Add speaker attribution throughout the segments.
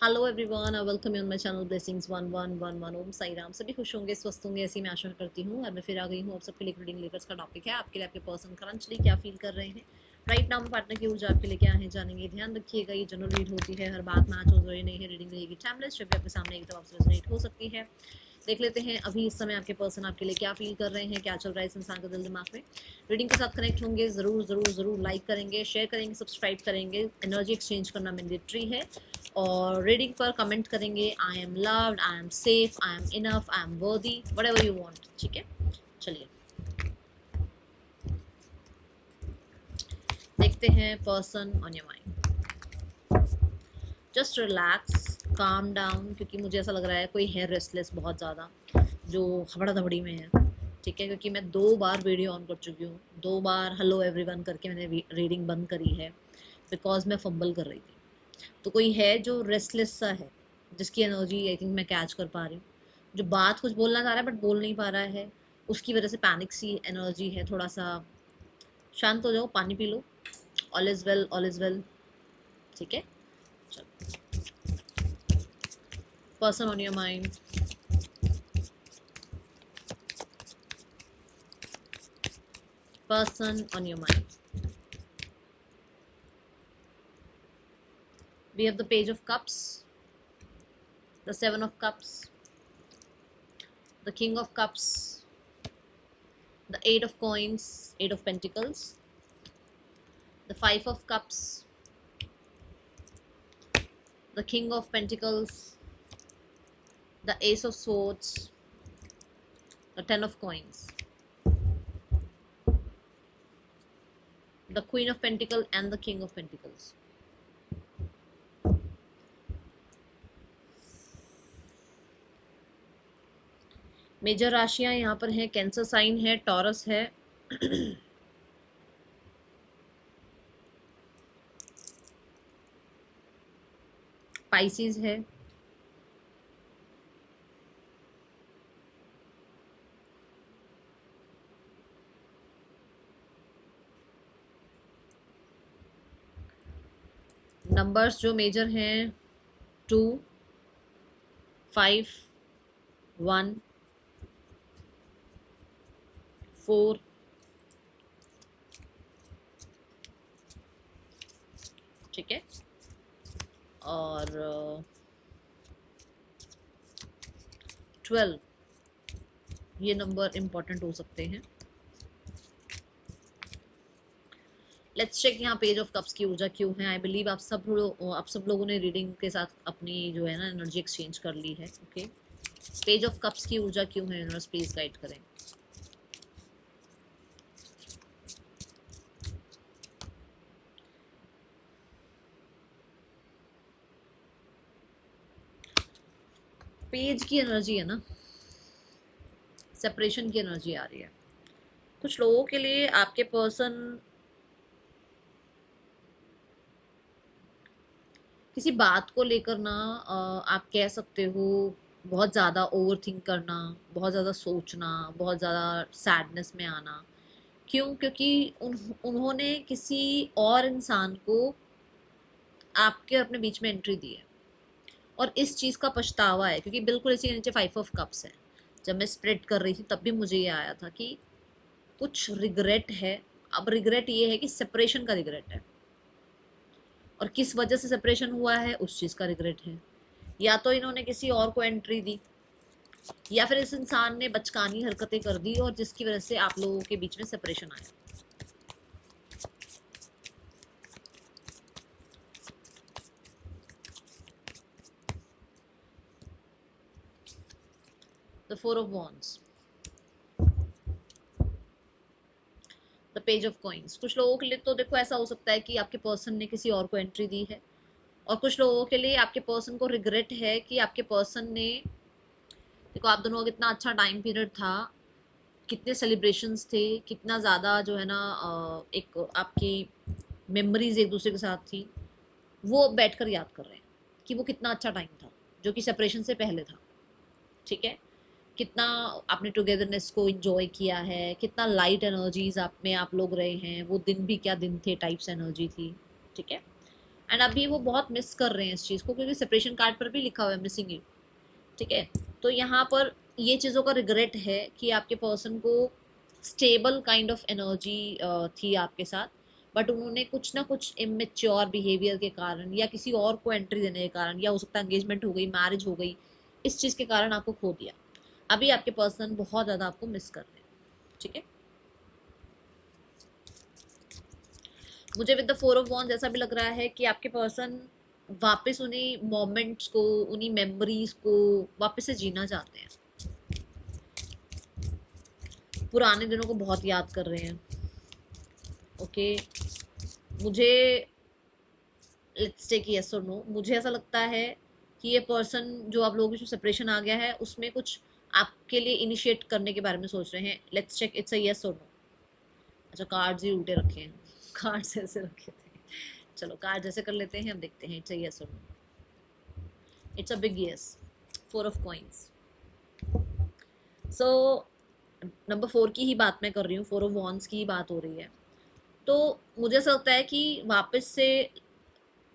Speaker 1: Hello everyone, welcome you on my channel blessings 1111। ओम साई राम। सभी खुश होंगे, स्वस्थ होंगे, ऐसी मैं आशा करती हूँ। और मैं फिर आ गई हूँ आप सबके लिए रीडिंग लेकर। का टॉपिक है आपके लिए आपके पर्सन करंटली क्या फील कर रहे हैं राइट नाउ। पार्टनर की ऊर्जा आपके लिए क्या है जानेंगे। ध्यान रखिएगा, ये जनरल रीड होती है, हर बात मैच हो रही नहीं है। रीडिंग रहेगी टाइमलेस, जब भी आपके सामने एक तो आपसे रेजोनेट हो सकती है। देख लेते हैं अभी इस समय आपके पर्सन आपके लिए क्या फील कर रहे हैं, क्या चल रहा है इस इंसान के दिल दिमाग में। रीडिंग के साथ कनेक्ट होंगे, जरूर जरूर जरूर लाइक करेंगे, शेयर करेंगे, सब्सक्राइब करेंगे। एनर्जी एक्सचेंज करना मैंडेटरी है। और रीडिंग पर कमेंट करेंगे I am loved, I am safe, I am enough, I am वर्दी, व्हाटएवर यू वांट। ठीक है, चलिए देखते हैं person on your mind. Just relax, calm down, क्योंकि मुझे ऐसा लग रहा है कोई है रेस्टलेस बहुत ज़्यादा, जो हबड़ा दबड़ी में है। ठीक है, क्योंकि मैं 2 बार वीडियो ऑन कर चुकी हूँ, 2 बार हेलो एवरीवन करके मैंने रीडिंग बंद करी है बिकॉज मैं फंबल कर रही थी। तो कोई है जो रेस्टलेस सा है, जिसकी एनर्जी आई थिंक मैं कैच कर पा रही हूँ, जो बात कुछ बोलना चाह रहा है बट बोल नहीं पा रहा है। उसकी वजह से पैनिक सी एनर्जी है। थोड़ा सा शांत हो जाओ, पानी P low. All is well, all is well. ठीक है, चलो person on your mind. Person on your mind. We have the Page of Cups, the Seven of Cups, the King of Cups, the Eight of Coins, Eight of Pentacles, the Five of Cups, the King of Pentacles, the Ace of Swords, the Ten of Coins, the Queen of Pentacles and the King of Pentacles. Major राशियां यहाँ पर हैं, cancer sign है, Taurus है, Pisces है, numbers जो major हैं 2, 5, 1, 4, ठीक है, और 12, ये नंबर इम्पॉर्टेंट हो सकते हैं। लेट्स चेक यहाँ पेज ऑफ कप्स की ऊर्जा क्यों है। आई बिलीव आप सब लोगों ने रीडिंग के साथ अपनी जो है ना एनर्जी एक्सचेंज कर ली है। ओके, पेज ऑफ कप्स की ऊर्जा क्यों है, यूनिवर्स प्लीज गाइड करें। पेज की एनर्जी है ना, सेपरेशन की एनर्जी आ रही है। कुछ लोगों के लिए आपके पर्सन किसी बात को लेकर ना आप कह सकते हो बहुत ज़्यादा ओवर थिंक करना, बहुत ज़्यादा सोचना, बहुत ज़्यादा सैडनेस में आना। क्यों? क्योंकि उन्होंने किसी और इंसान को आपके अपने बीच में एंट्री दी है और इस चीज़ का पछतावा है। क्योंकि बिल्कुल इसी के नीचे 5 ऑफ कप्स है। जब मैं स्प्रेड कर रही थी तब भी मुझे ये आया था कि कुछ रिग्रेट है। अब रिग्रेट ये है कि सेपरेशन का रिग्रेट है, और किस वजह से सेपरेशन हुआ है उस चीज़ का रिग्रेट है। या तो इन्होंने किसी और को एंट्री दी, या फिर इस इंसान ने बचकानी हरकतें कर दी और जिसकी वजह से आप लोगों के बीच में सेपरेशन आया। The 4 of wands, the page of coins. कुछ लोगों के लिए तो देखो ऐसा हो सकता है कि आपके पर्सन ने किसी और को एंट्री दी है, और कुछ लोगों के लिए आपके पर्सन को रिग्रेट है कि आपके पर्सन ने, देखो आप दोनों का कितना अच्छा टाइम पीरियड था, कितने सेलिब्रेशंस थे, कितना ज़्यादा जो है ना एक आपकी मेमोरीज एक दूसरे के साथ थी। वो बैठकर याद कर रहे हैं कि वो कितना अच्छा टाइम था जो कि सेपरेशन से पहले था। ठीक है, कितना आपने टुगेदरनेस को इंजॉय किया है, कितना लाइट एनर्जीज आप में आप लोग रहे हैं। वो दिन भी क्या दिन थे टाइप्स एनर्जी थी। ठीक है, एंड अभी वो बहुत मिस कर रहे हैं इस चीज़ को, क्योंकि सेपरेशन कार्ड पर भी लिखा हुआ है मिसिंग यू। ठीक है, तो यहाँ पर ये चीज़ों का रिग्रेट है कि आपके पर्सन को स्टेबल काइंड ऑफ एनर्जी थी आपके साथ, बट उन्होंने कुछ ना कुछ इमेच्योर बिहेवियर के कारण या किसी और को एंट्री देने के कारण, या हो सकता है एंगेजमेंट हो गई, मैरिज हो गई, इस चीज़ के कारण आपको खो दिया। अभी आपके पर्सन बहुत ज़्यादा आपको मिस कर रहे हैं। ठीक है, मुझे with the four of wands ऐसा भी लग रहा है कि आपके पर्सन वापस उन्हीं मोमेंट्स को, उन्हीं मेमोरीज को वापस से जीना चाहते हैं, पुराने दिनों को बहुत याद कर रहे हैं। ओके, मुझे लेट्स टेक यस और नो, मुझे ऐसा लगता है कि ये पर्सन जो आप लोगों के सेपरेशन आ गया है उसमें कुछ आपके लिए इनिशिएट करने के बारे में सोच रहे हैं। Let's check it's a yes और नो। अच्छा, कार्ड्स ही उल्टे रखे हैं, कार्ड्स ऐसे रखे थे, चलो कार्ड जैसे कर लेते हैं, हम देखते हैं इट्स अ यस और no. It's a big yes, four of coins. So number 4 की ही बात मैं कर रही हूँ, फोर ऑफ वॉन्ड्स की ही बात हो रही है। तो मुझे ऐसा लगता है कि वापस से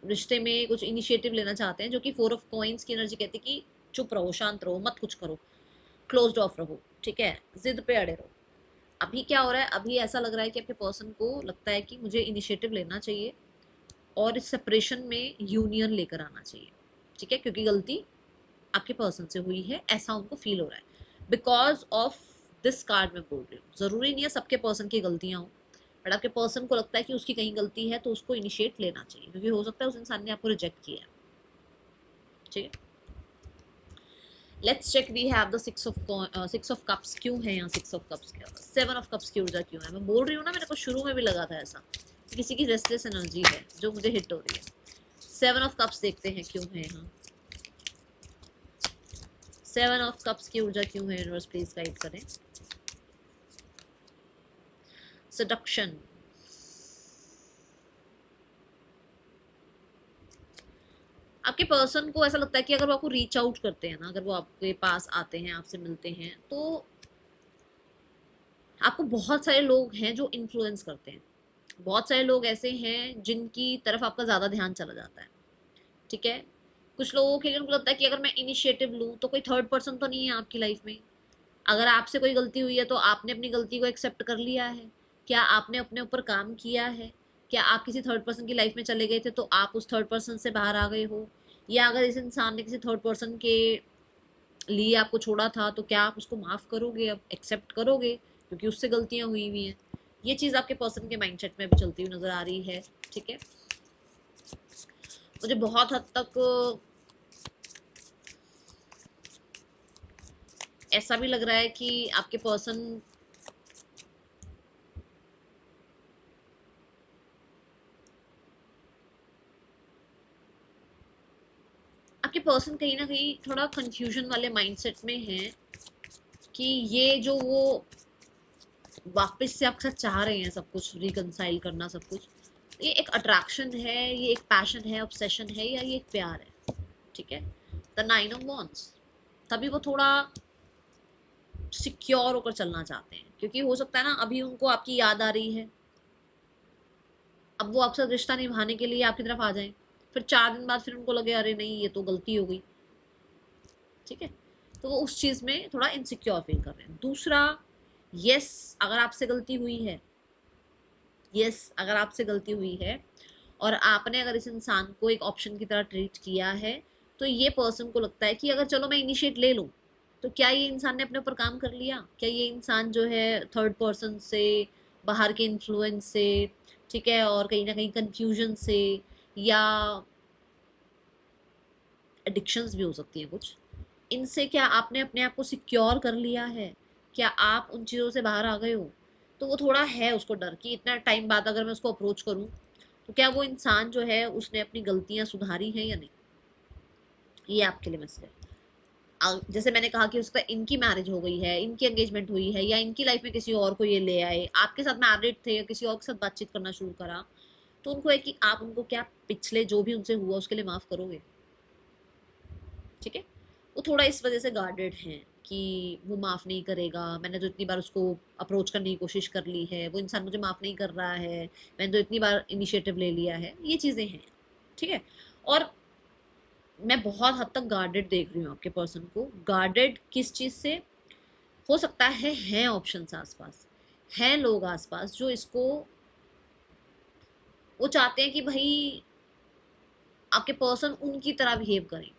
Speaker 1: रिश्ते में कुछ इनिशिएटिव लेना चाहते हैं, जो कि फोर ऑफ कॉइंस की एनर्जी कहती है कि चुप रहो, शांत रहो, मत कुछ करो, क्लोज्ड ऑफ रहो। ठीक है, जिद पे अड़े रहो। अभी क्या हो रहा है, अभी ऐसा लग रहा है कि आपके पर्सन को लगता है कि मुझे इनिशिएटिव लेना चाहिए और इस सेपरेशन में यूनियन लेकर आना चाहिए। ठीक है, क्योंकि गलती आपके पर्सन से हुई है, ऐसा उनको फील हो रहा है बिकॉज ऑफ दिस कार्ड मैं बोल रही हूँ। जरूरी नहीं है सबके पर्सन की गलतियां हो, बट आपके पर्सन को लगता है कि उसकी कहीं गलती है तो उसको इनिशिएट लेना चाहिए, क्योंकि हो सकता है उस इंसान ने आपको रिजेक्ट किया है। ठीक है, let's check, we have the six of cups. क्यों है यहाँ सिक्स ऑफ कप्स? क्या सेवन ऑफ कप्स की ऊर्जा क्यों है? मैं बोल रही हूँ ना, मेरे को शुरू में भी लगा था ऐसा, किसी की रेस्टलेस एनर्जी है जो मुझे हिट हो रही है। सेवन ऑफ कप्स देखते हैं क्यों है यहाँ। सेवन ऑफ कप्स की ऊर्जा क्यों है? यूनिवर्स प्लीज गाइड करें। सेडक्शन, आपके पर्सन को ऐसा लगता है कि अगर वो आपको रीच आउट करते हैं ना, अगर वो आपके पास आते हैं, आपसे मिलते हैं, तो आपको बहुत सारे लोग हैं जो इन्फ्लुएंस करते हैं, बहुत सारे लोग ऐसे हैं जिनकी तरफ आपका ज़्यादा ध्यान चला जाता है। ठीक है, कुछ लोगों के लिए उनको लगता है कि अगर मैं इनिशिएटिव लूँ तो कोई थर्ड पर्सन तो नहीं है आपकी लाइफ में। अगर आपसे कोई गलती हुई है तो आपने अपनी गलती को एक्सेप्ट कर लिया है? क्या आपने अपने ऊपर काम किया है? क्या आप किसी थर्ड पर्सन की लाइफ में चले गए थे तो आप उस थर्ड पर्सन से बाहर आ गए हो? या अगर इस इंसान ने किसी थर्ड पर्सन के लिए आपको छोड़ा था तो क्या आप उसको माफ़ करोगे, अब एक्सेप्ट करोगे, क्योंकि उससे गलतियां हुई हुई हैं? ये चीज़ आपके पर्सन के माइंडसेट में भी चलती हुई नज़र आ रही है। ठीक है, मुझे बहुत हद तक ऐसा भी लग रहा है कि आपके पर्सन कहीं ना कहीं थोड़ा कंफ्यूजन वाले माइंडसेट में है कि ये जो वो वापस से आपके साथ चाह रहे हैं सब कुछ रिकंसाइल करना, सब कुछ, ये एक अट्रैक्शन है, ये एक पैशन है, ऑब्सेशन है, या ये एक प्यार है? ठीक है, द नाइन ऑफ वॉन्ड्स, तभी वो थोड़ा सिक्योर होकर चलना चाहते हैं, क्योंकि हो सकता है ना अभी उनको आपकी याद आ रही है, अब वो आपसे रिश्ता निभाने के लिए आपकी तरफ आ जाएं, फिर 4 दिन बाद फिर उनको लगे अरे नहीं ये तो गलती हो गई। ठीक है, तो वो उस चीज़ में थोड़ा इनसिक्योर फील कर रहे हैं। दूसरा, यस अगर आपसे गलती हुई है, यस अगर आपसे गलती हुई है और आपने अगर इस इंसान को एक ऑप्शन की तरह ट्रीट किया है, तो ये पर्सन को लगता है कि अगर चलो मैं इनिशिएट ले लूँ, तो क्या ये इंसान ने अपने ऊपर काम कर लिया? क्या ये इंसान जो है थर्ड पर्सन से, बाहर के इन्फ्लुएंस से, ठीक है, और कहीं ना कहीं कंफ्यूजन से, या एडिक्शंस भी हो सकती हैं कुछ, इनसे क्या आपने अपने आप को सिक्योर कर लिया है? क्या आप उन चीज़ों से बाहर आ गए हो? तो वो थोड़ा है उसको डर कि इतना टाइम बाद अगर मैं उसको अप्रोच करूँ तो क्या वो इंसान जो है उसने अपनी गलतियां सुधारी हैं या नहीं। ये आपके लिए मैसेज है। जैसे मैंने कहा कि उसका इनकी मैरिज हो गई है, इनकी एंगेजमेंट हुई है, या इनकी लाइफ में किसी और को ये ले आए, आपके साथ मैरिड थे या किसी और के साथ बातचीत करना शुरू करा, तो उनको है कि आप उनको क्या पिछले जो भी उनसे हुआ उसके लिए माफ़ करोगे। ठीक है, वो थोड़ा इस वजह से गार्डेड हैं कि वो माफ़ नहीं करेगा, मैंने तो इतनी बार उसको अप्रोच करने की कोशिश कर ली है, वो इंसान मुझे माफ़ नहीं कर रहा है, मैंने तो इतनी बार इनिशिएटिव ले लिया है, ये चीज़ें हैं। ठीक है। और मैं बहुत हद तक गार्डेड देख रही हूँ आपके पर्सन को। गार्डेड किस चीज़ से? हो सकता है हैं ऑप्शंस आसपास, हैं लोग आसपास जो इसको, वो चाहते हैं कि भाई आपके पर्सन उनकी तरह बिहेव करें,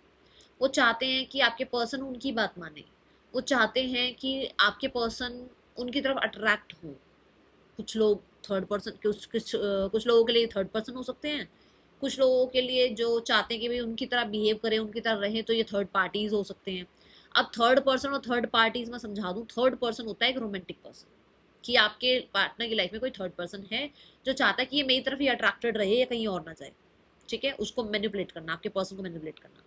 Speaker 1: वो चाहते हैं कि आपके पर्सन उनकी बात माने, वो चाहते हैं कि आपके पर्सन उनकी तरफ अट्रैक्ट हो। कुछ लोग थर्ड पर्सन, कुछ लोगों के लिए थर्ड पर्सन हो सकते हैं, कुछ लोगों के लिए जो चाहते हैं कि भाई उनकी तरह बिहेव करें, उनकी तरह रहें, तो ये थर्ड पार्टीज हो सकते हैं। अब थर्ड पर्सन और थर्ड पार्टीज में समझा दूं, थर्ड पर्सन होता है एक रोमांटिक पर्सन, कि आपके पार्टनर की लाइफ में कोई थर्ड पर्सन है जो चाहता है कि ये मेरी तरफ ही अट्रैक्टेड रहे या कहीं और ना जाए, ठीक है, उसको मैनिपुलेट करना, आपके पर्सन को मैनिपुलेट करना।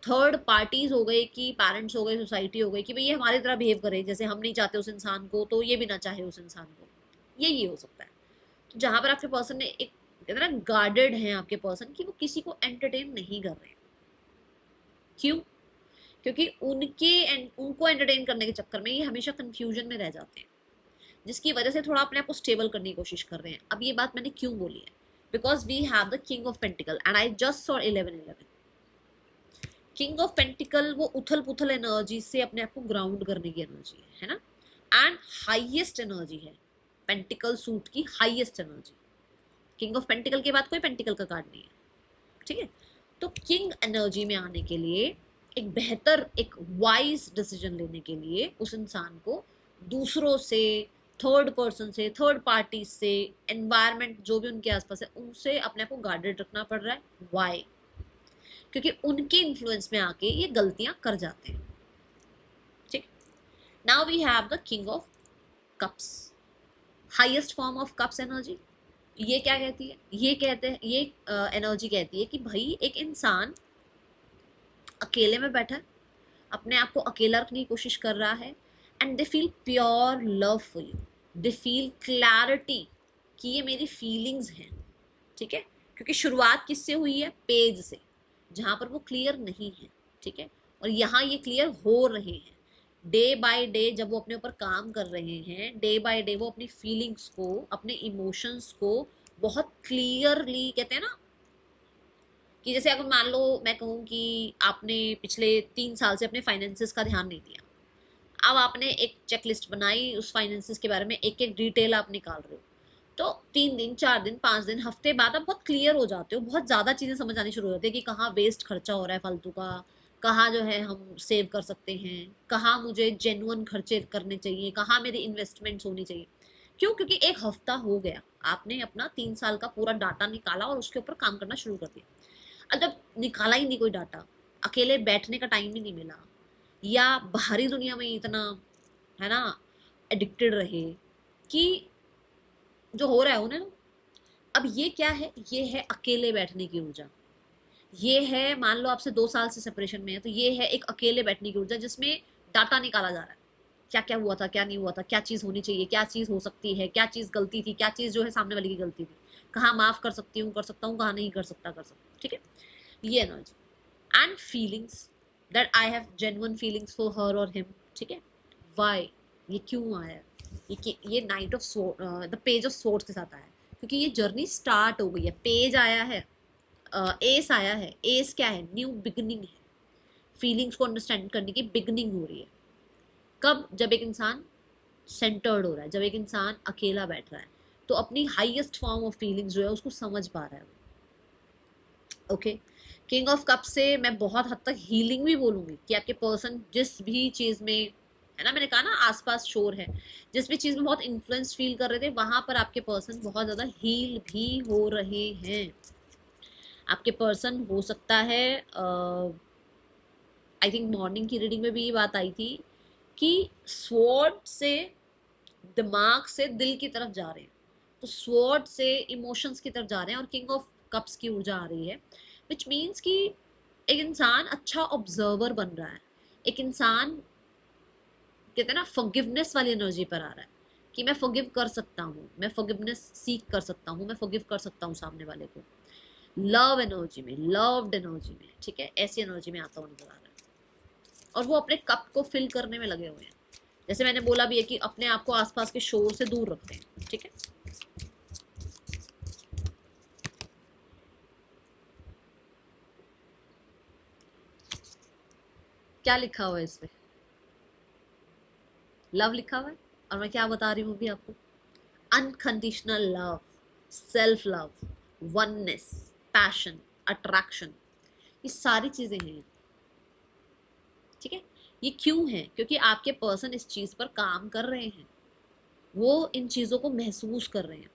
Speaker 1: थर्ड पार्टीज हो गए कि पेरेंट्स हो गए, सोसाइटी हो गई, कि भाई ये हमारी तरह बिहेव करे, जैसे हम नहीं चाहते उस इंसान को तो ये भी ना चाहे उस इंसान को, यही हो सकता है। तो जहां पर आपके पर्सन ने एक, कहते हैं ना, गार्डेड है आपके पर्सन, कि वो किसी को एंटरटेन नहीं कर रहे। क्यों? क्योंकि उनको एंटरटेन करने के चक्कर में ये हमेशा कंफ्यूजन में रह जाते हैं, जिसकी वजह से थोड़ा अपने आप को स्टेबल करने की कोशिश कर रहे हैं। अब ये बात मैंने क्यों बोली है? Because we have the king of pentacle and I just saw 11-11। King of pentacle वो उथल पुथल एनर्जी से अपने आप को ग्राउंड करने की एनर्जी है ना, एंड हाईएस्ट एनर्जी है पेंटिकल सूट की, highest energy. King of pentacle के बाद कोई पेंटिकल का कार्ड नहीं है, ठीक है। तो किंग एनर्जी में आने के लिए, एक बेहतर, एक वाइज डिसीजन लेने के लिए, उस इंसान को दूसरों से, थर्ड पर्सन से, थर्ड पार्टी से, एनवायरमेंट जो भी उनके आसपास है, उनसे अपने आप को गार्डेड रखना पड़ रहा है। वाई? क्योंकि उनके इन्फ्लुएंस में आके ये गलतियां कर जाते हैं, ठीक। Now we have the king of cups, highest form of cups energy. ये क्या कहती है? ये कहते हैं, ये एनर्जी कहती है कि भाई एक इंसान अकेले में बैठा है, अपने आप को अकेला रखने की कोशिश कर रहा है, and they feel pure love for you, they feel clarity कि ये मेरी फीलिंग्स हैं, ठीक है। क्योंकि शुरुआत किससे हुई है? पेज से, जहां पर वो क्लियर नहीं है, ठीक है। और यहाँ ये क्लियर हो रहे हैं डे बाय डे, जब वो अपने ऊपर काम कर रहे हैं, डे बाय डे वो अपनी फीलिंग्स को, अपने इमोशंस को बहुत क्लियरली, कहते हैं ना, कि जैसे अगर मान लो मैं कहूँ कि आपने पिछले 3 साल से अपने फाइनेंसेस का ध्यान नहीं दिया, अब आपने एक चेकलिस्ट बनाई, उस फाइनेंसेस के बारे में एक एक डिटेल आप निकाल रहे हो, तो 3 दिन, 4 दिन, 5 दिन, हफ्ते बाद आप बहुत क्लियर हो जाते हो, बहुत ज़्यादा चीज़ें समझ आनी शुरू हो जाती है कि कहाँ वेस्ट खर्चा हो रहा है फालतू का, कहाँ जो है हम सेव कर सकते हैं, कहाँ मुझे जेन्युइन खर्चे करने चाहिए, कहाँ मेरी इन्वेस्टमेंट्स होनी चाहिए। क्यों? क्योंकि एक हफ्ता हो गया, आपने अपना 3 साल का पूरा डाटा निकाला और उसके ऊपर काम करना शुरू कर दिया। अब जब निकाला ही नहीं कोई डाटा, अकेले बैठने का टाइम ही नहीं मिला, या बाहरी दुनिया में इतना, है ना, एडिक्टेड रहे कि जो हो रहा है उन्हें, अब ये क्या है? ये है अकेले बैठने की ऊर्जा। ये है, मान लो आपसे 2 साल से सेपरेशन में है, तो ये है एक अकेले बैठने की ऊर्जा, जिसमें डाटा निकाला जा रहा है, क्या क्या हुआ था, क्या नहीं हुआ था, क्या चीज़ होनी चाहिए, क्या चीज़ हो सकती है, क्या चीज़ गलती थी, क्या चीज़ जो है सामने वाले की गलती थी, कहाँ माफ़ कर सकती हूँ, कर सकता हूँ, कहाँ नहीं कर सकता, कर सकता, ठीक है। ये energy and feelings, that I have genuine feelings for her और हिम, ठीक है। वाई? ये क्यों आया? ये night of sword, the page of swords के साथ आया है, क्योंकि ये जर्नी स्टार्ट हो गई है। पेज आया है, एस आया है। एस क्या है? न्यू बिगनिंग है, फीलिंग्स को अंडरस्टैंड करने की बिगनिंग हो रही है। कब? जब एक इंसान सेंटर्ड हो रहा है, जब एक इंसान अकेला बैठ रहा है, तो अपनी हाईएस्ट फॉर्म ऑफ फीलिंग्स जो है उसको समझ पा रहा है। ओके, किंग ऑफ कप से मैं बहुत हद तक हीलिंग भी बोलूंगी, कि आपके पर्सन जिस भी चीज़ में, है ना, मैंने कहा ना आसपास शोर है, जिस भी चीज़ में बहुत इन्फ्लुएंस फील कर रहे थे, वहां पर आपके पर्सन बहुत ज़्यादा हील भी हो रहे हैं। आपके पर्सन हो सकता है, आई थिंक मॉर्निंग की रीडिंग में भी ये बात आई थी, कि स्वॉर्ड से दिमाग से दिल की तरफ जा रहे हैं, तो स्वॉर्ड से इमोशंस की तरफ जा रहे हैं, और किंग ऑफ कप्स की ऊर्जा आ रही है, विच मीन्स कि एक इंसान अच्छा ऑब्जर्वर बन रहा है, एक इंसान, कहते हैं ना, फॉरगिवनेस वाली एनर्जी पर आ रहा है, कि मैं फॉरगिव कर सकता हूँ, मैं फॉरगिवनेस सीख कर सकता हूँ, मैं फॉरगिव कर सकता हूँ सामने वाले को, लव एनर्जी में, लव्ड एनर्जी में, ठीक है, ऐसी एनर्जी में आता हुआ नजर आ रहा है। और वो अपने कप को फिल करने में लगे हुए हैं, जैसे मैंने बोला भी है कि अपने आप को आसपास के शोर से दूर रखते हैं, ठीक है। क्या लिखा हुआ है इसमें? लव लिखा हुआ है। और मैं क्या बता रही हूँ अभी आपको? Unconditional love, self love, oneness, passion, attraction, ये सारी चीजें हैं। ठीक है, ये क्यों है? क्योंकि आपके पर्सन इस चीज पर काम कर रहे हैं, वो इन चीजों को महसूस कर रहे हैं,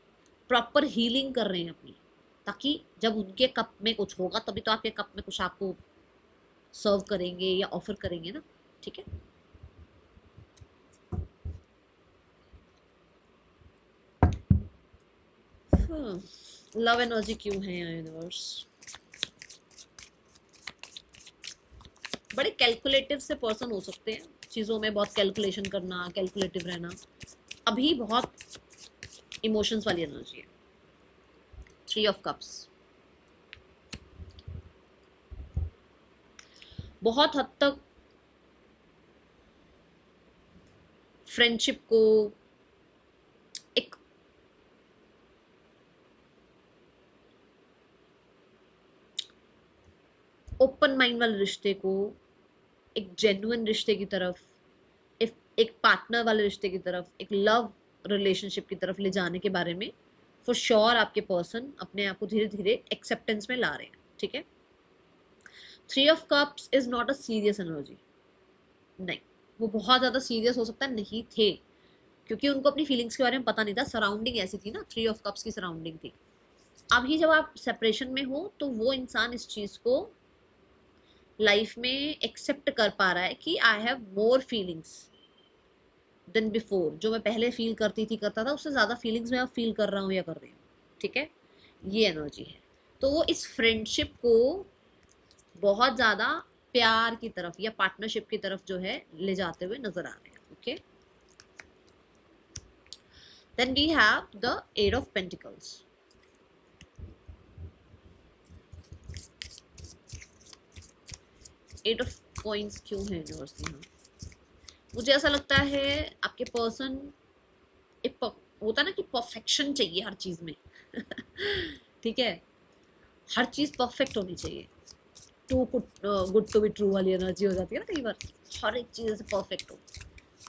Speaker 1: प्रॉपर हीलिंग कर रहे हैं अपनी, ताकि जब उनके कप में कुछ होगा तभी तो आपके कप में कुछ आपको सर्व करेंगे या ऑफर करेंगे ना। ठीक है, लव एनर्जी क्यों है यूनिवर्स? बड़े कैलकुलेटिव से पर्सन हो सकते हैं, चीज़ों में बहुत कैलकुलेशन करना, कैलकुलेटिव रहना। अभी बहुत इमोशंस वाली एनर्जी है। 3 ऑफ कप्स बहुत हद तक फ्रेंडशिप को, एक ओपन माइंड वाले रिश्ते को एक जेन्युइन रिश्ते की तरफ, एक पार्टनर वाले रिश्ते की तरफ, एक लव रिलेशनशिप की तरफ ले जाने के बारे में फॉर श्योर आपके पर्सन अपने आप को धीरे धीरे एक्सेप्टेंस में ला रहे हैं। ठीक है, 3 of cups is not a serious energy. नहीं, वो बहुत ज़्यादा सीरियस हो सकता है नहीं थे, क्योंकि उनको अपनी फीलिंग्स के बारे में पता नहीं था, सराउंडिंग ऐसी थी ना, 3 ऑफ कप्स की सराउंडिंग थी। अभी जब आप सेपरेशन में हो तो वो इंसान इस चीज़ को लाइफ में एक्सेप्ट कर पा रहा है कि I have more feelings than before. जो मैं पहले फील करती थी, करता था, उससे ज़्यादा फीलिंग्स मैं अब फील कर रहा हूँ या कर रही हूँ। ठीक है, ये एनर्जी है। तो वो इस फ्रेंडशिप को बहुत ज़्यादा प्यार की तरफ या पार्टनरशिप की तरफ जो है ले जाते हुए नजर आ रहे हैं। Okay, then we have the 8 of pentacles. Eight of coins क्यों है यूनिवर्स यहाँ? मुझे ऐसा लगता है आपके पर्सन, एक होता ना कि परफेक्शन चाहिए हर चीज में। ठीक है, हर चीज परफेक्ट होनी चाहिए। Too good to be true वाली एनर्जी हो जाती है ना कई बार, हर एक चीज से परफेक्ट हो।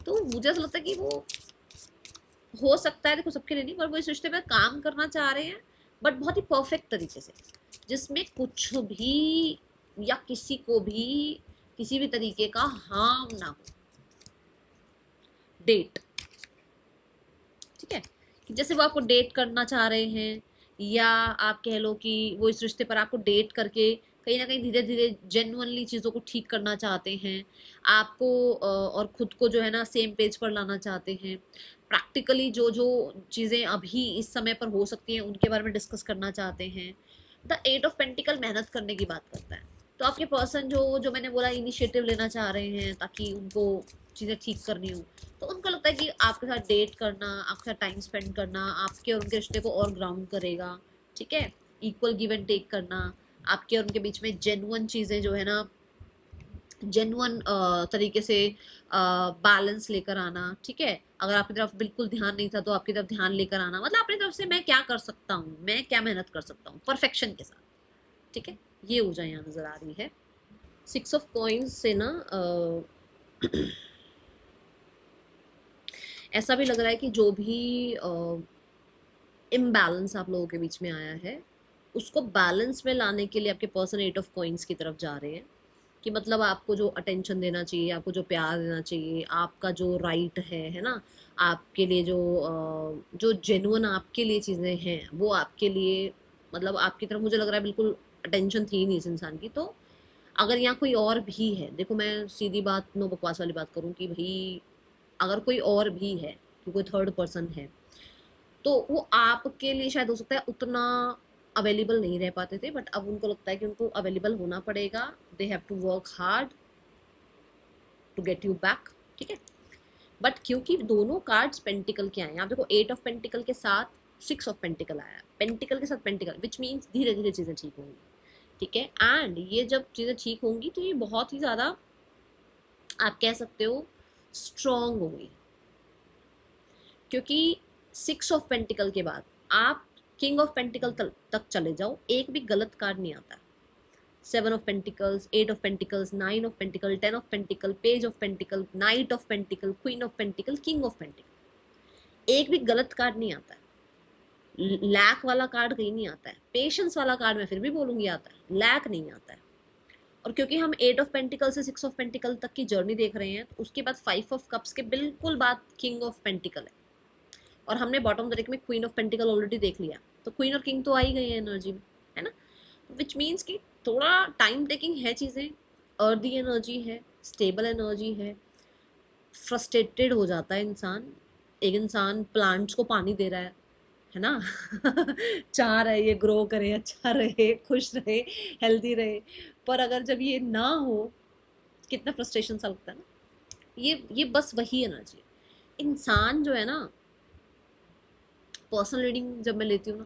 Speaker 1: तो मुझे ऐसा लगता है कि वो हो सकता है, देखो सबके लिए नहीं, पर वो इस रिश्ते पर काम करना चाह रहे हैं, बट बहुत ही परफेक्ट तरीके से, जिसमें कुछ भी या किसी को भी किसी भी तरीके का हार्म ना हो। डेट, ठीक है, कि जैसे वो आपको डेट करना चाह रहे हैं, या आप कह लो कि वो इस रिश्ते पर आपको डेट करके कहीं ना कहीं धीरे धीरे जेन्युइनली चीज़ों को ठीक करना चाहते हैं, आपको और खुद को जो है ना सेम पेज पर लाना चाहते हैं। प्रैक्टिकली जो जो चीज़ें अभी इस समय पर हो सकती हैं उनके बारे में डिस्कस करना चाहते हैं। द 8 ऑफ पेंटिकल मेहनत करने की बात करता है। तो आपके पर्सन जो जो मैंने बोला इनिशिएटिव लेना चाह रहे हैं ताकि उनको चीज़ें ठीक करनी हो, तो उनको लगता है कि आपके साथ डेट करना, आपके साथ टाइम स्पेंड करना आपके और उनके रिश्ते को और ग्राउंड करेगा। ठीक है, इक्वल गिव एंड टेक करना, आपके और उनके बीच में जेन्युइन चीज़ें जो है ना, जेन्युइन तरीके से बैलेंस लेकर आना। ठीक है, अगर आपकी तरफ बिल्कुल ध्यान नहीं था तो आपकी तरफ ध्यान लेकर आना, मतलब अपनी तरफ से मैं क्या कर सकता हूँ, मैं क्या मेहनत कर सकता हूँ परफेक्शन के साथ। ठीक है, ये ऊर्जा यहाँ नजर आ रही है। 6 ऑफ कॉइंस से ना ऐसा भी लग रहा है कि जो भी इम्बैलेंस आप लोगों के बीच में आया है उसको बैलेंस में लाने के लिए आपके पर्सन 8 ऑफ कॉइंस की तरफ जा रहे हैं। कि मतलब आपको जो अटेंशन देना चाहिए, आपको जो प्यार देना चाहिए, आपका जो राइट है ना, आपके लिए जो जो जेन्युइन आपके लिए चीज़ें हैं वो आपके लिए, मतलब आपकी तरफ मुझे लग रहा है बिल्कुल अटेंशन थी नहीं इस इंसान की। तो अगर यहाँ कोई और भी है, देखो मैं सीधी बात, नो बकवास वाली बात करूँ कि भाई अगर कोई और भी है, कि कोई थर्ड पर्सन है, तो वो आपके लिए शायद हो सकता है उतना अवेलेबल नहीं रह पाते थे, बट अब उनको लगता है कि उनको अवेलेबल होना पड़ेगा। They have to work hard to get you back. ठीक है, बट क्योंकि दोनों कार्ड्स पेंटिकल के आए हैं, आप देखो 8 ऑफ पेंटिकल के साथ 6 ऑफ पेंटिकल आया, पेंटिकल के साथ पेंटिकल, विच मीन्स धीरे धीरे चीज़ें ठीक होंगी। ठीक है, एंड ये जब चीज़ें ठीक होंगी तो ये बहुत ही ज़्यादा आप कह सकते हो स्ट्रॉन्ग होंगी, क्योंकि 6 ऑफ पेंटिकल के बाद आप किंग ऑफ पेंटिकल तक चले जाओ, एक भी गलत कार्ड नहीं आता। 7 of pentacles, 8 of pentacles, 9 of pentacle, 10 of pentacle, page of pentacle, night of pentacle, queen of pentacle, king of pentacle. एक भी गलत कार्ड नहीं आता है। लैक वाला कार्ड कहीं नहीं आता है। पेशेंस वाला कार्ड मैं फिर भी बोलूंगी आता है, लैक नहीं आता है। और क्योंकि हम 8 ऑफ पेंटिकल से 6 ऑफ पेंटिकल तक की जर्नी देख रहे हैं, तो उसके बाद 5 ऑफ कप्स के बिल्कुल बाद किंग ऑफ पेंटिकल है, और हमने बॉटम डेक में क्वीन ऑफ पेंटिकल ऑलरेडी देख लिया, तो क्वीन और किंग तो आ ही गई है एनर्जी में, है ना। विच मीन्स कि थोड़ा टाइम टेकिंग है चीज़ें, अर्दी एनर्जी है, स्टेबल एनर्जी है, फ्रस्ट्रेटेड हो जाता है इंसान। एक इंसान प्लांट्स को पानी दे रहा है ना चाह रहा है ये ग्रो करे, अच्छा रहे, खुश रहे, हेल्दी रहे, पर अगर जब ये ना हो, कितना फ्रस्ट्रेशन सा लगता है ना। ये बस वही एनर्जी है। इंसान जो है ना, पर्सनल रीडिंग जब मैं लेती हूँ ना,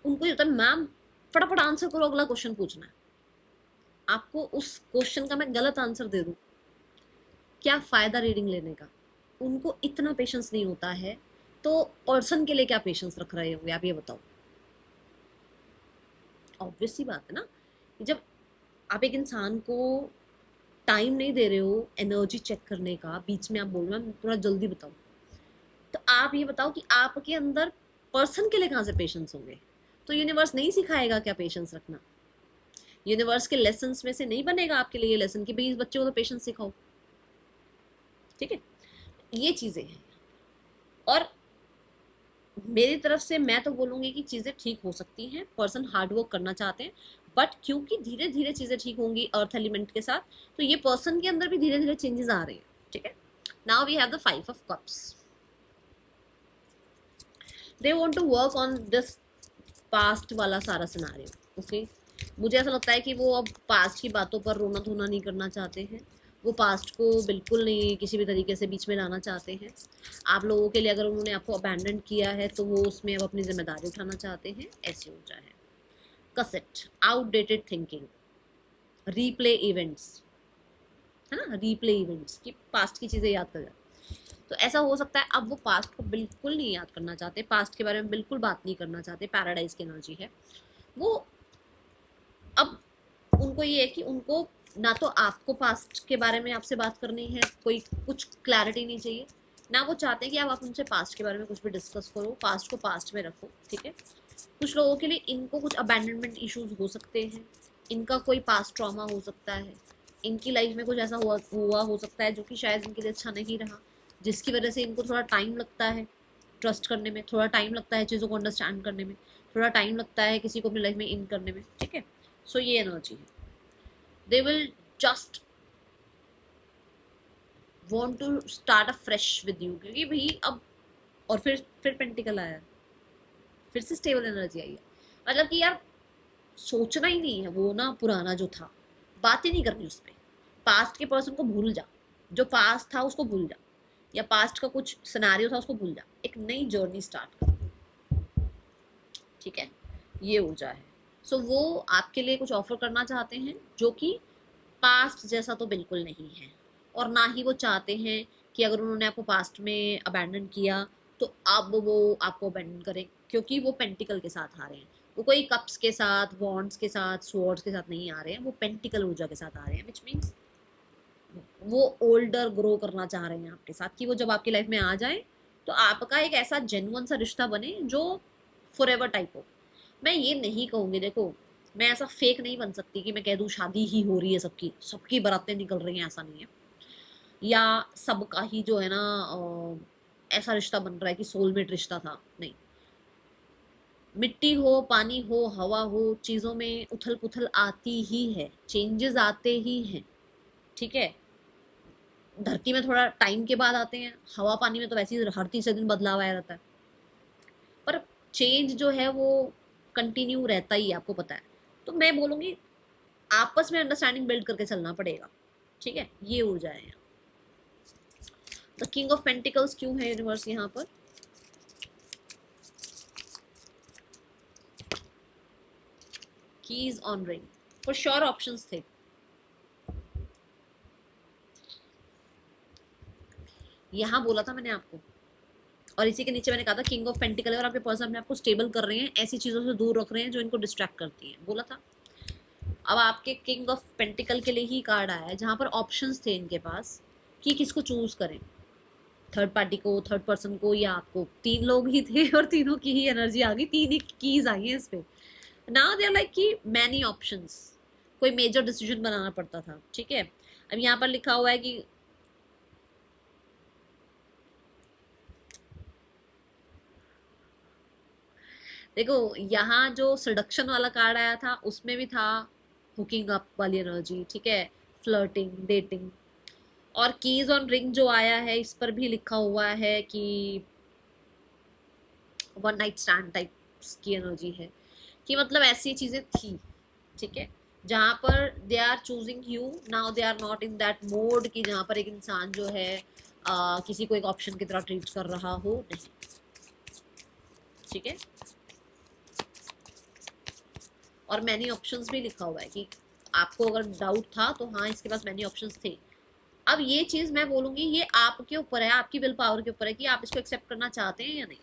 Speaker 1: उनको ये होता है मैम फटाफट आंसर करो, अगला क्वेश्चन पूछना है। आपको उस क्वेश्चन का मैं गलत आंसर दे दूँ, क्या फ़ायदा रीडिंग लेने का। उनको इतना पेशेंस नहीं होता है, तो पर्सन के लिए क्या पेशेंस रख रहे होंगे आप, ये बताओ। ऑब्वियस सी बात है ना, जब आप एक इंसान को टाइम नहीं दे रहे हो एनर्जी चेक करने का, बीच में आप बोल रहे हो थोड़ा जल्दी बताओ, तो आप ये बताओ कि आपके अंदर पर्सन के लिए कहाँ से पेशेंस होंगे। तो यूनिवर्स नहीं सिखाएगा क्या पेशेंस रखना। यूनिवर्स के लेसन्स में से नहीं बनेगा आपके लिए ये लेसन कि भाई इस बच्चे को तो पेशेंस सिखाओ। ठीक है, ये चीज़ें हैं। और मेरी तरफ से मैं तो बोलूँगी कि चीज़ें ठीक हो सकती हैं, पर्सन हार्ड वर्क करना चाहते हैं, बट क्योंकि धीरे धीरे चीज़ें ठीक होंगी अर्थ एलिमेंट के साथ, तो ये पर्सन के अंदर भी धीरे धीरे चेंजेस आ रहे हैं। ठीक है, now we have the 5 of cups. They want to work on this past वाला सारा सिनेरियो। ओके, मुझे ऐसा लगता है कि वो अब पास्ट की बातों पर रोना धोना नहीं करना चाहते हैं, वो पास्ट को बिल्कुल नहीं किसी भी तरीके से बीच में लाना चाहते हैं। आप लोगों के लिए अगर उन्होंने आपको अबैंडन किया है, तो वो उसमें अब अपनी जिम्मेदारी उठाना चाहते हैं, ऐसी ऊर्जा है। Cassette, outdated thinking, replay events, है ना, रीप्ले इवेंट्स कि पास्ट की चीज़ें याद कर जाए। तो ऐसा हो सकता है अब वो पास्ट को बिल्कुल नहीं याद करना चाहते, पास्ट के बारे में बिल्कुल बात नहीं करना चाहते। पैराडाइज की एनर्जी है वो। अब उनको ये है कि उनको ना तो आपको पास्ट के बारे में आपसे बात करनी है, कोई कुछ क्लैरिटी नहीं चाहिए, ना वो चाहते हैं कि आप उनसे पास्ट के बारे में कुछ भी डिस्कस करो, पास्ट को पास्ट में रखो। ठीक है, कुछ लोगों के लिए इनको कुछ अबैंडनमेंट इश्यूज हो सकते हैं, इनका कोई पास्ट ट्रॉमा हो सकता है, इनकी लाइफ में कुछ ऐसा हुआ हो सकता है जो कि शायद इनके लिए अच्छा नहीं रहा, जिसकी वजह से इनको थोड़ा टाइम लगता है ट्रस्ट करने में, थोड़ा टाइम लगता है चीज़ों को अंडरस्टैंड करने में, थोड़ा टाइम लगता है किसी को अपनी लाइफ में इन करने में। ठीक है, सो ये एनर्जी है। They will just want to start a fresh with you, क्योंकि भाई अब, और फिर पेंटिकल आया, फिर से स्टेबल एनर्जी आई है। मतलब कि यार सोचना ही नहीं है वो ना पुराना जो था, बात ही नहीं करनी उस पर। पास्ट के पर्सन को भूल जा, जो पास्ट था उसको भूल जा, या पास्ट का कुछ सिनेरियो था उसको भूल जा, एक नई जर्नी स्टार्ट कर। ठीक है, ये ऊर्जा है। सो वो आपके लिए कुछ ऑफर करना चाहते हैं जो कि पास्ट जैसा तो बिल्कुल नहीं है, और ना ही वो चाहते हैं कि अगर उन्होंने आपको पास्ट में अबैंडन किया तो अब वो आपको अबैंडन करें, क्योंकि वो पेंटिकल के साथ आ रहे हैं। वो कोई कप्स के साथ, वॉन्ड्स के साथ, स्वॉर्ड्स के साथ नहीं आ रहे हैं, वो पेंटिकल ऊर्जा के साथ आ रहे हैं, विच मीन्स वो ओल्डर ग्रो करना चाह रहे हैं आपके साथ, कि वो जब आपकी लाइफ में आ जाए तो आपका एक ऐसा जेन्युइन सा रिश्ता बने जो फॉरएवर टाइप हो। मैं ये नहीं कहूँगी, देखो मैं ऐसा फेक नहीं बन सकती कि मैं कह दूँ शादी ही हो रही है सबकी, सबकी बारातें निकल रही हैं, ऐसा नहीं है। या सबका ही जो है ना ऐसा रिश्ता बन रहा है कि सोलमेट रिश्ता था, नहीं। मिट्टी हो, पानी हो, हवा हो, चीज़ों में उथल पुथल आती ही है, चेंजेस आते ही हैं। ठीक है, धरती में थोड़ा टाइम के बाद आते हैं, हवा पानी में तो वैसे ही हर तीसरे दिन बदलाव आया रहता है, पर चेंज जो है वो कंटिन्यू रहता ही है, आपको पता है। तो मैं बोलूँगी आपस में अंडरस्टैंडिंग बिल्ड करके चलना पड़ेगा। ठीक है, ये ऊर्जा है। द किंग ऑफ पेंटिकल्स क्यों है यूनिवर्स यहाँ पर? Keys on ring, for sure options थे। यहाँ बोला था मैंने आपको, और इसी के नीचे मैंने कहा था किंग ऑफ पेंटिकल है, और आपके पर्सन अपने आपको स्टेबल कर रहे हैं, ऐसी चीज़ों से दूर रख रहे हैं जो इनको डिस्ट्रैक्ट करती हैं, बोला था। अब आपके किंग ऑफ पेंटिकल के लिए ही कार्ड आया है, जहां पर ऑप्शंस थे इनके पास कि किसको चूज करें, थर्ड पार्टी को, थर्ड पर्सन को, या आपको। तीन लोग ही थे और तीनों की ही एनर्जी आ गई, तीन ही कीज आई है इस पे। नाउ दे आर लाइक कि मैनी ऑप्शंस, कोई मेजर डिसीजन बनाना पड़ता था, ठीक है। अब यहाँ पर लिखा हुआ है कि देखो, यहाँ जो सडक्शन वाला कार्ड आया था उसमें भी था हुकिंग अप वाली एनर्जी, ठीक है, फ्लर्टिंग, डेटिंग। और कीज ऑन रिंग जो आया है इस पर भी लिखा हुआ है कि वन नाइट स्टैंड टाइप की एनर्जी है, कि मतलब ऐसी चीजें थी, ठीक है, जहां पर they are choosing you. Now they are not in that mode कि जहां पर एक इंसान जो है किसी को एक ऑप्शन की तरह ट्रीट कर रहा हो, नहीं, ठीक है। और मैनी ऑप्शंस भी लिखा हुआ है कि आपको अगर डाउट था तो हाँ, इसके पास मैनी ऑप्शंस थे। अब ये चीज मैं बोलूंगी, ये आपके ऊपर है, आपकी विल पावर के ऊपर है कि आप इसको एक्सेप्ट करना चाहते हैं या नहीं,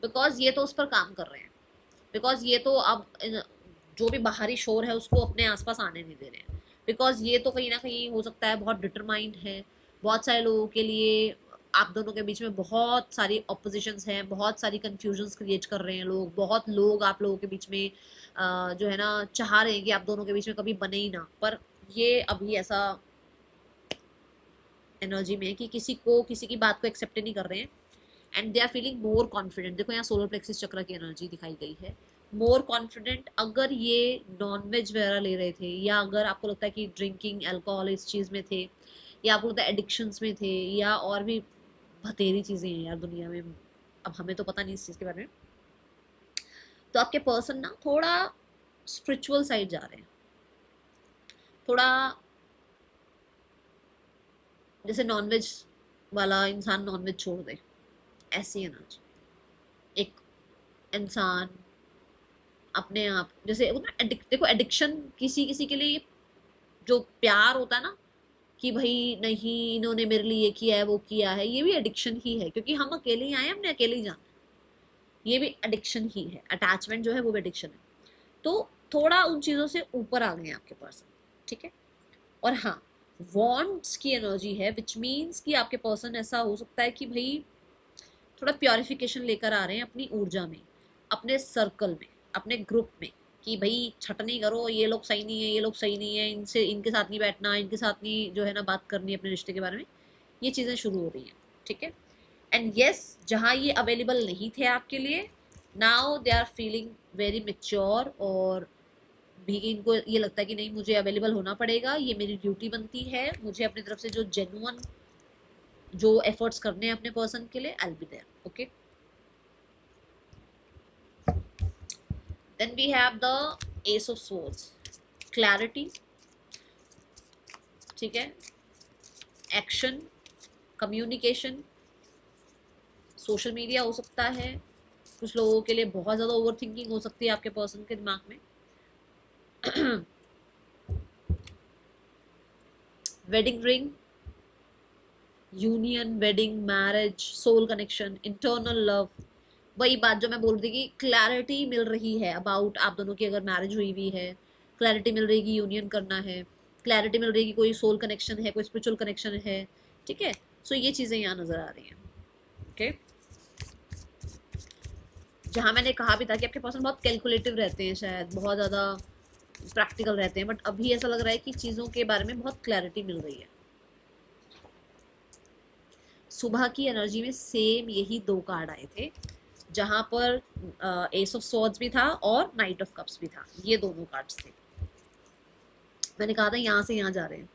Speaker 1: बिकॉज ये तो उस पर काम कर रहे हैं, बिकॉज ये तो अब जो भी बाहरी शोर है उसको अपने आसपास आने नहीं दे रहे हैं, बिकॉज ये तो कहीं ना कहीं हो सकता है बहुत डिटरमाइंड है। बहुत सारे लोगों के लिए आप दोनों के बीच में बहुत सारी ऑपोजिशंस हैं, बहुत सारी कंफ्यूजन्स क्रिएट कर रहे हैं लोग, बहुत लोग आप लोगों के बीच में जो है ना चाह रहे हैं कि आप दोनों के बीच में कभी बने ही ना, पर ये अभी ऐसा एनर्जी में कि किसी को किसी की बात को एक्सेप्ट नहीं कर रहे हैं, and they are feeling more confident. देखो यहाँ सोलर प्लेक्सिस चक्र की एनर्जी दिखाई गई है, मोर कॉन्फिडेंट। अगर ये नॉन वेज वगैरह ले रहे थे, या अगर आपको लगता है कि ड्रिंकिंग अल्कोहल इस चीज़ में थे, या आपको लगता है एडिक्शंस में थे, या और भी बतेरी चीज़ें हैं यार दुनिया में, अब हमें तो पता नहीं इस चीज़ के बारे में, तो आपके पर्सन ना थोड़ा स्पिरिचुअल साइड जा रहे हैं, थोड़ा जैसे नॉनवेज वाला इंसान नॉनवेज छोड़ दे, ऐसी एनर्जी। एक इंसान अपने आप जैसे देखो, एडिक्शन किसी किसी के लिए, जो प्यार होता है ना कि भाई नहीं इन्होंने मेरे लिए ये किया है वो किया है, ये भी एडिक्शन ही है, क्योंकि हम अकेले ही आए, हमने अकेले ही जाना, ये भी एडिक्शन ही है। अटैचमेंट जो है वो भी एडिक्शन है। तो थोड़ा उन चीज़ों से ऊपर आ गए आपके पर्सन, ठीक है। और हाँ, वॉन्ट्स की एनर्जी है, विच मीन्स कि आपके पर्सन ऐसा हो सकता है कि भाई थोड़ा प्योरिफिकेशन लेकर आ रहे हैं अपनी ऊर्जा में, अपने सर्कल में, अपने ग्रुप में, कि भाई छट नहीं करो, ये लोग सही नहीं है, ये लोग सही नहीं है, इनसे इनके साथ नहीं बैठना, इनके साथ नहीं जो है ना बात करनी है अपने रिश्ते के बारे में, ये चीज़ें शुरू हो रही हैं, ठीक है। एंड येस, जहाँ ये अवेलेबल नहीं थे आपके लिए, now they are feeling very mature, और भी इनको ये लगता है कि नहीं, मुझे अवेलेबल होना पड़ेगा, ये मेरी ड्यूटी बनती है, मुझे अपनी तरफ से जो जेन्युइन जो एफर्ट्स करने हैं अपने पर्सन के लिए, I will be there, okay. Then we have the ace of swords, clarity, ठीक है, एक्शन, कम्युनिकेशन, सोशल मीडिया हो सकता है, कुछ लोगों के लिए बहुत ज़्यादा ओवर थिंकिंग हो सकती है आपके पर्सन के दिमाग में, wedding ring, union, wedding, marriage, soul connection, internal love, वही बात जो मैं बोल रही थी कि क्लैरिटी मिल रही है अबाउट आप दोनों की, अगर मैरिज हुई भी है क्लैरिटी मिल रही है कि यूनियन करना है, क्लैरिटी मिल रही है कि कोई सोल कनेक्शन है, कोई स्पिरिचुअल कनेक्शन है, ठीक है। सो ये चीज़ें यहाँ नज़र आ रही हैं, ओके। जहाँ मैंने कहा भी था कि आपके पर्सन बहुत कैलकुलेटिव रहते हैं, शायद बहुत ज़्यादा प्रैक्टिकल रहते हैं, बट अभी ऐसा लग रहा है कि चीज़ों के बारे में बहुत क्लैरिटी मिल रही है। सुबह की एनर्जी में सेम यही दो कार्ड आए थे, जहां पर एस ऑफ सॉर्ड्स भी था और नाइट ऑफ कप्स भी था, ये दोनों कार्ड्स थे। मैंने कहा था यहाँ से यहाँ जा रहे हैं,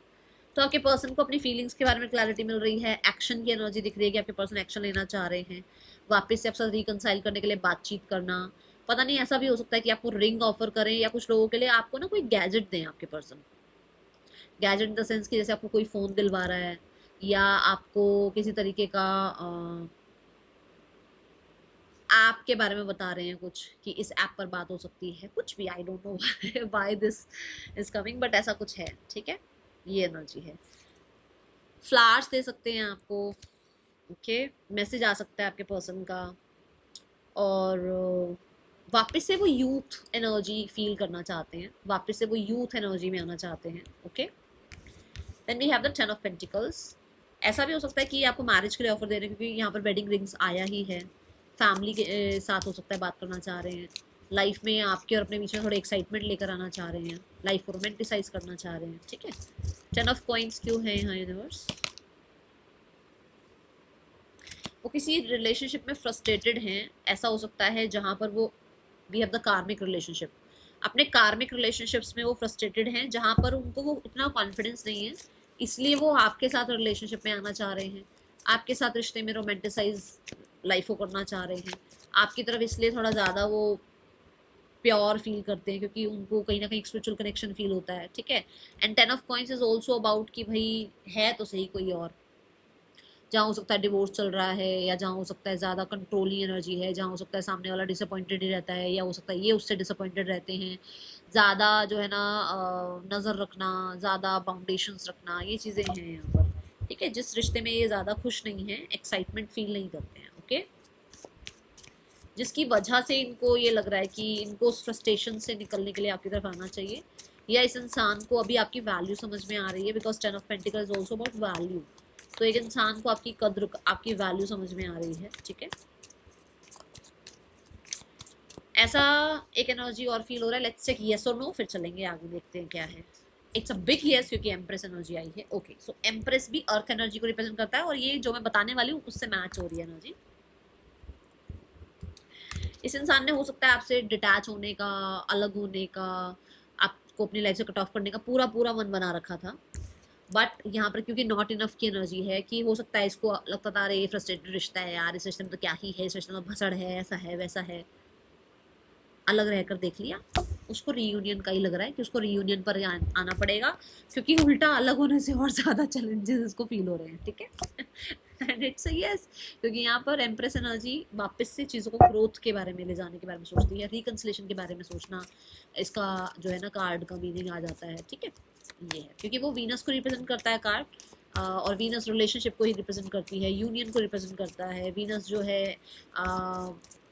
Speaker 1: तो आपके पर्सन को अपनी फीलिंग्स के बारे में क्लैरिटी मिल रही है, एक्शन की एनर्जी दिख रही है कि आपके पर्सन एक्शन लेना चाह रहे हैं, वापस से आपके साथ रिकनसाइल करने के लिए बातचीत करना। पता नहीं, ऐसा भी हो सकता है कि आपको रिंग ऑफर करें, या कुछ लोगों के लिए आपको ना कोई गैजेट दें आपके person, gadget in the sense कि जैसे आपको कोई फ़ोन दिलवा रहा है, या आपको किसी तरीके का ऐप के बारे में बता रहे हैं कुछ, कि इस ऐप पर बात हो सकती है, कुछ भी, I don't know why this is coming, but ऐसा कुछ है, ठीक है। ये एनर्जी है। फ्लावर्स दे सकते हैं आपको, ओके, मैसेज आ सकता है आपके पर्सन का, और वापस से वो यूथ एनर्जी फील करना चाहते हैं, वापस से वो यूथ एनर्जी में आना चाहते हैं। Okay, then we have the 10 of pentacles. ऐसा भी हो सकता है कि आपको मैरिज के लिए ऑफर दे रहे हैं, क्योंकि यहाँ पर वेडिंग रिंग्स आया ही है। फैमिली के साथ हो सकता है बात करना चाह रहे हैं, लाइफ में आपके और अपने बीच में थोड़े एक्साइटमेंट लेकर आना चाह रहे हैं, लाइफ को रोमांटिसाइज करना चाह रहे हैं। ठीक है, 10 ऑफ कॉइंस क्यों है यहाँ यूनिवर्स? वो किसी रिलेशनशिप में फ्रस्ट्रेटेड हैं, ऐसा हो सकता है जहाँ पर वो, we have the karmic relationship, अपने कार्मिक रिलेशनशिप्स में वो फ्रस्ट्रेटेड हैं, जहाँ पर उनको वो इतना कॉन्फिडेंस नहीं है, इसलिए वो आपके साथ रिलेशनशिप में आना चाह रहे हैं, आपके साथ रिश्ते में रोमांटिसाइज लाइफ को करना चाह रहे हैं, आपकी तरफ इसलिए थोड़ा ज़्यादा वो प्योर फील करते हैं, क्योंकि उनको कहीं ना कहीं स्पिरिचुअल कनेक्शन फील होता है। ठीक है, and 10 of coins is also about कि भाई है तो सही कोई और, जहाँ हो सकता है डिवोर्स चल रहा है, या जहाँ हो सकता है ज़्यादा कंट्रोलिंग एनर्जी है, जहाँ हो सकता है सामने वाला डिसअपॉइंटेड ही रहता है, या हो सकता है ये उससे डिसअपॉइंटेड रहते हैं, ज़्यादा जो है ना नज़र रखना, ज़्यादा बाउंडेशंस रखना, ये चीज़ें हैं यहाँ पर। ठीक है, जिस रिश्ते में ये ज़्यादा खुश नहीं है, एक्साइटमेंट फील नहीं करते हैं। ओके, जिसकी वजह से इनको ये लग रहा है कि इनको फ्रस्ट्रेशन से निकलने के लिए आपकी तरफ आना चाहिए, या इस इंसान को अभी आपकी वैल्यू समझ में आ रही है, because 10 of pentacle is also about value. तो एक इंसान को आपकी कद्र, आपकी वैल्यू समझ में आ रही है। ठीक है, ऐसा एक एनर्जी और फील हो रहा है। लेट्स चेक यस और नो, फिर चलेंगे आगे, देखते हैं क्या है। इट्स अ बिग यस, क्योंकि एम्प्रेस एनर्जी आई है। ओके, सो एम्प्रेस भी अर्थ एनर्जी को रिप्रेजेंट करता है, और ये जो मैं बताने वाली हूँ उससे मैच हो रही है एनर्जी। इस इंसान ने हो सकता है आपसे डिटैच होने का, अलग होने का, आपको अपनी लाइफ से कट ऑफ करने का पूरा पूरा मन बना रखा था, बट यहाँ पर क्योंकि नॉट इनफ की एनर्जी है, कि हो सकता है इसको लगता था अरे फ्रस्ट्रेटेड रिश्ता है यार, इस रिश्ते में तो क्या ही है, इस रिश्ते में तो भसड़ है, ऐसा है वैसा है, अलग रहकर देख लिया, उसको रीयूनियन का ही लग रहा है कि उसको रीयूनियन पर आना पड़ेगा, क्योंकि उल्टा अलग होने से और ज़्यादा चैलेंजेस इसको फील हो रहे हैं। ठीक है, एंड इट्स अ यस, क्योंकि यहाँ पर एम्प्रेस एनर्जी वापस से चीज़ों को ग्रोथ के बारे में ले जाने के बारे में सोचती है, रिकन्सिलेशन के बारे में सोचना, इसका जो है ना कार्ड का मीनिंग आ जाता है। ठीक है, ये है क्योंकि वो वीनस को रिप्रेजेंट करता है कार्ड, और वीनस रिलेशनशिप को ही रिप्रेजेंट करती है, यूनियन को रिप्रेजेंट करता है, वीनस जो है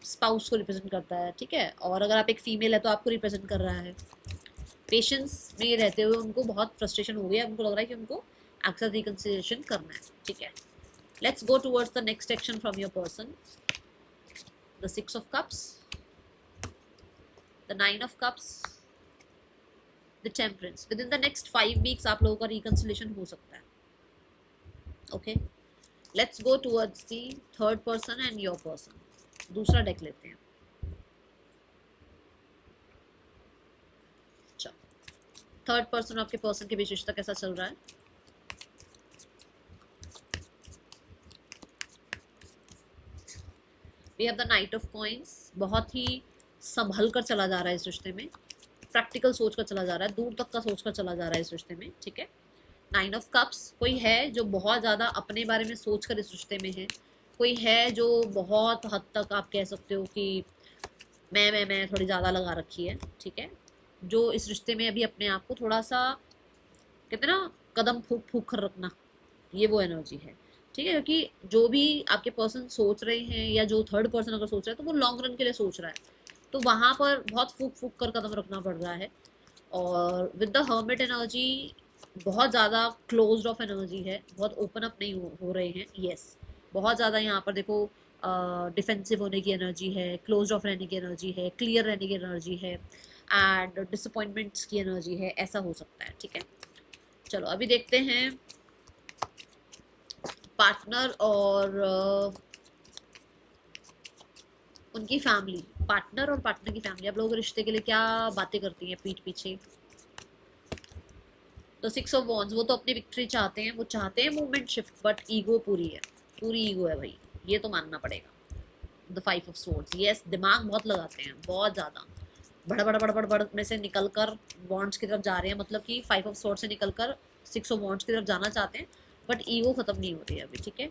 Speaker 1: स्पाउस को रिप्रेजेंट करता है। ठीक है, और अगर आप एक फीमेल है तो आपको रिप्रेजेंट कर रहा है। पेशेंस में रहते हुए उनको बहुत फ्रस्ट्रेशन हो गया, उनको लग रहा है कि उनको आपके साथ रिकन्सिलिएशन करना है। ठीक है, let's go towards the next action from your person. The 6 of cups, the 9 of cups, the temperance. Within the next 5 weeks आप लोगों का reconciliation हो सकता है। Okay, let's go towards the third person and your person. दूसरा deck लेते हैं। Third person और आपके पर्सन के बीच रिश्ता कैसा चल रहा है? We have the knight of coins, बहुत ही संभल कर चला जा रहा है इस रिश्ते में, प्रैक्टिकल सोच कर चला जा रहा है, दूर तक का सोच कर चला जा रहा है इस रिश्ते में। ठीक है, 9 ऑफ कप्स, कोई है जो बहुत ज़्यादा अपने बारे में सोच कर इस रिश्ते में है, कोई है जो बहुत हद तक आप कह सकते हो कि मैं थोड़ी ज़्यादा लगा रखी है। ठीक है, जो इस रिश्ते में अभी अपने आप को थोड़ा सा कहते ना कदम फूक फूक कर रखना, ये वो एनर्जी है। ठीक है, क्योंकि जो भी आपके पर्सन सोच रहे हैं, या जो थर्ड पर्सन अगर सोच रहा है तो वो लॉन्ग रन के लिए सोच रहा है, तो वहाँ पर बहुत फूक फूक कर कदम रखना पड़ रहा है। और विद द हर्मिट एनर्जी बहुत ज़्यादा क्लोज्ड ऑफ एनर्जी है, बहुत ओपन अप नहीं हो रहे हैं। यस, बहुत ज़्यादा यहाँ पर देखो डिफेंसिव होने की एनर्जी है, क्लोज्ड ऑफ रहने की एनर्जी है, क्लियर रहने की एनर्जी है, एंड डिसअपॉइंटमेंट्स की एनर्जी है, ऐसा हो सकता है। ठीक है, चलो अभी देखते हैं पार्टनर और उनकी फैमिली, पार्टनर और पार्टनर की फैमिली आप लोगों के रिश्ते के लिए क्या बातें करती है पीठ पीछे। तो 6 ऑफ वॉन्ड्स, वो तो अपनी विक्ट्री चाहते हैं, वो चाहते हैं मूवमेंट शिफ्ट, बट ईगो पूरी है, पूरी ईगो है भाई, ये तो मानना पड़ेगा। द 5 ऑफ स्वॉर्ड्स, यस, दिमाग बहुत लगाते हैं, बहुत ज़्यादा बड़ बड़ बड़ बड़ बड़ में से निकलकर वॉन्ड्स की तरफ जा रहे हैं, मतलब कि 5 ऑफ स्वॉर्ड्स से निकलकर 6 ऑफ वॉन्ड्स की तरफ जाना चाहते हैं, बट ईगो खत्म नहीं हो रही है अभी। ठीक है,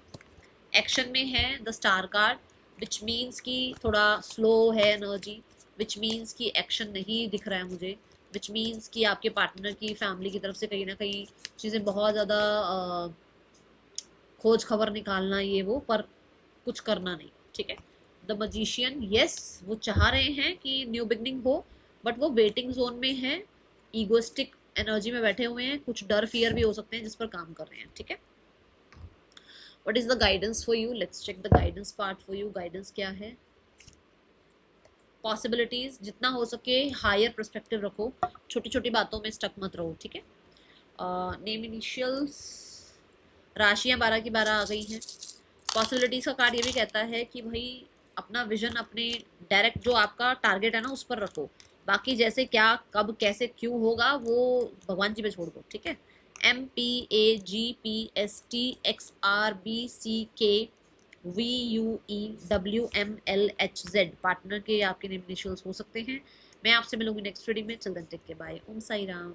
Speaker 1: एक्शन में है the star card, which means कि थोड़ा स्लो है एनर्जी, विच मीन्स कि एक्शन नहीं दिख रहा है मुझे, विच मीन्स कि आपके पार्टनर की फैमिली की तरफ से कहीं ना कहीं चीज़ें बहुत ज़्यादा खोज खबर निकालना ये वो, पर कुछ करना नहीं। ठीक है, द मजिशियन, यस वो चाह रहे हैं कि न्यू बिगनिंग हो, बट वो वेटिंग जोन में है, ईगोइस्टिक एनर्जी में बैठे हुए हैं, कुछ डर फियर भी हो सकते हैं जिस पर काम कर रहे हैं, ठीक है। What is the guidance for you, let's check the guidance part for you. Guidance क्या है? पॉसिबिलिटीज, जितना हो सके हायर पर्सपेक्टिव रखो, छोटी छोटी बातों में स्टक मत रहो, ठीक है। नेम इनिशियल्स, राशियां 12 की 12 आ गई हैं। पॉसिबिलिटीज का कार्ड ये भी कहता है कि भाई अपना विजन, अपने डायरेक्ट जो आपका टारगेट है ना उस पर रखो, बाकी जैसे क्या कब कैसे क्यों होगा वो भगवान जी पे छोड़ दो, ठीक है। MPAGPSTXRBCKVUEWMLHZ पार्टनर के आपके नेम इनिशियल्स हो सकते हैं। मैं आपसे मिलूंगी नेक्स्ट वीडियो में, चल देन टेक के बाय, ओम साई राम।